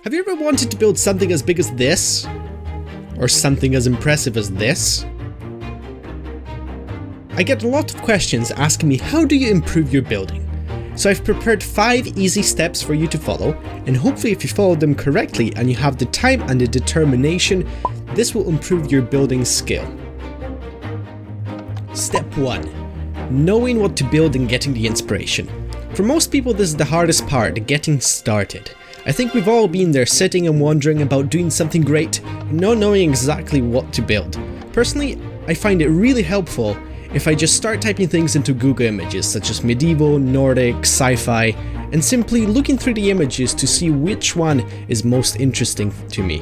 Have you ever wanted to build something as big as this? Or something as impressive as this? I get a lot of questions asking me, how do you improve your building? So I've prepared 5 easy steps for you to follow, and hopefully if you follow them correctly and you have the time and the determination, this will improve your building skill. Step 1. Knowing what to build and getting the inspiration. For most people, this is the hardest part, getting started. I think we've all been there sitting and wondering about doing something great, not knowing exactly what to build. Personally, I find it really helpful if I just start typing things into Google Images such as medieval, Nordic, sci-fi, and simply looking through the images to see which one is most interesting to me.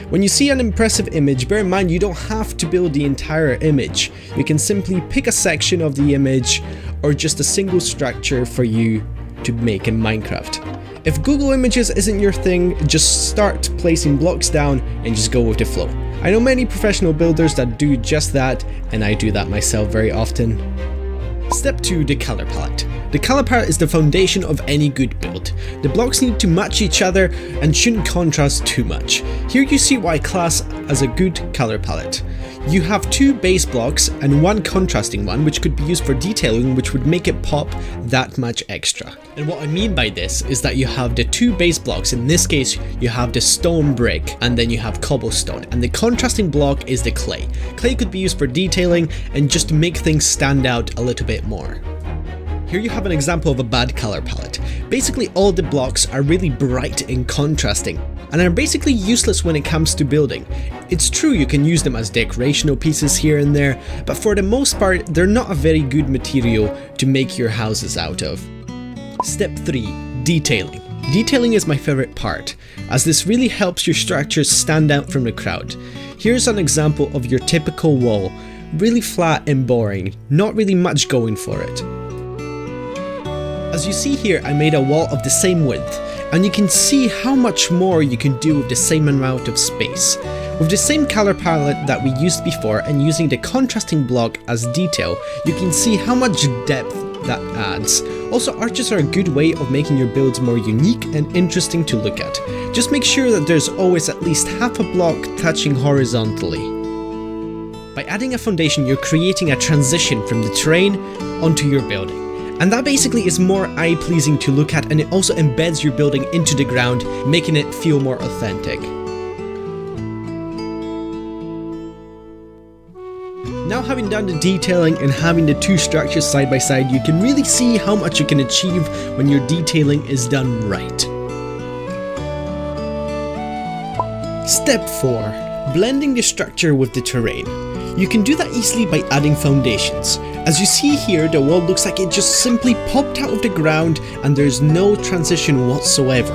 When you see an impressive image, bear in mind you don't have to build the entire image. You can simply pick a section of the image or just a single structure for you to make in Minecraft. If Google Images isn't your thing, just start placing blocks down and just go with the flow. I know many professional builders that do just that, and I do that myself very often. Step 2. The color palette. The color palette is the foundation of any good build. The blocks need to match each other and shouldn't contrast too much. Here you see what I class as a good color palette. You have 2 base blocks and 1 contrasting one, which could be used for detailing, which would make it pop that much extra. And what I mean by this is that you have the 2 base blocks. In this case, you have the stone brick and then you have cobblestone, and the contrasting block is the clay. Clay could be used for detailing and just to make things stand out a little bit more. Here you have an example of a bad color palette. Basically all the blocks are really bright and contrasting, and are basically useless when it comes to building. It's true you can use them as decorational pieces here and there, but for the most part they're not a very good material to make your houses out of. Step 3. Detailing. Detailing is my favorite part, as this really helps your structures stand out from the crowd. Here's an example of your typical wall, really flat and boring, not really much going for it. As you see here, I made a wall of the same width, and you can see how much more you can do with the same amount of space. With the same color palette that we used before and using the contrasting block as detail, you can see how much depth that adds. Also, arches are a good way of making your builds more unique and interesting to look at. Just make sure that there's always at least half a block touching horizontally. By adding a foundation, you're creating a transition from the terrain onto your building. And that basically is more eye-pleasing to look at, and it also embeds your building into the ground, making it feel more authentic. Now, having done the detailing and having the 2 structures side by side, you can really see how much you can achieve when your detailing is done right. Step 4. Blending the structure with the terrain. You can do that easily by adding foundations. As you see here, the wall looks like it just simply popped out of the ground and there's no transition whatsoever.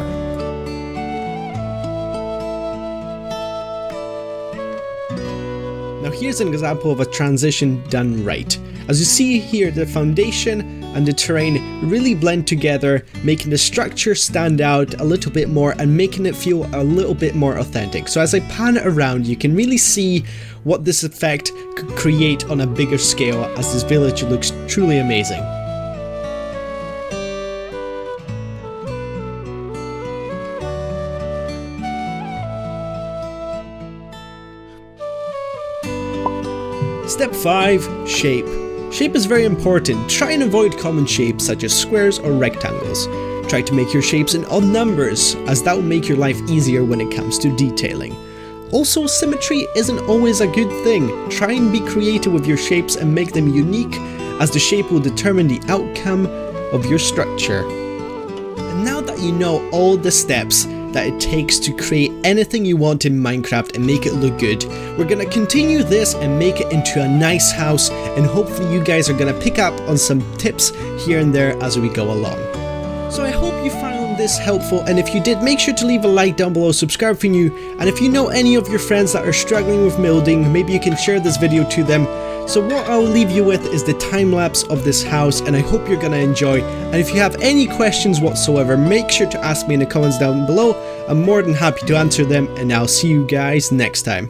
Now here's an example of a transition done right. As you see here, the foundation and the terrain really blend together, making the structure stand out a little bit more and making it feel a little bit more authentic. So as I pan around, you can really see what this effect could create on a bigger scale, as this village looks truly amazing. Step 5. Shape. Shape is very important. Try and avoid common shapes such as squares or rectangles. Try to make your shapes in odd numbers, as that will make your life easier when it comes to detailing. Also, symmetry isn't always a good thing. Try and be creative with your shapes and make them unique, as the shape will determine the outcome of your structure. And now that you know all the steps that it takes to create anything you want in Minecraft and make it look good, we're gonna continue this and make it into a nice house, and hopefully you guys are gonna pick up on some tips here and there as we go along. So I hope you found this helpful, and if you did, make sure to leave a like down below, subscribe if you're new, and if you know any of your friends that are struggling with building, maybe you can share this video to them. So what I'll leave you with is the time lapse of this house, and I hope you're gonna enjoy. And if you have any questions whatsoever, make sure to ask me in the comments down below. I'm more than happy to answer them, and I'll see you guys next time.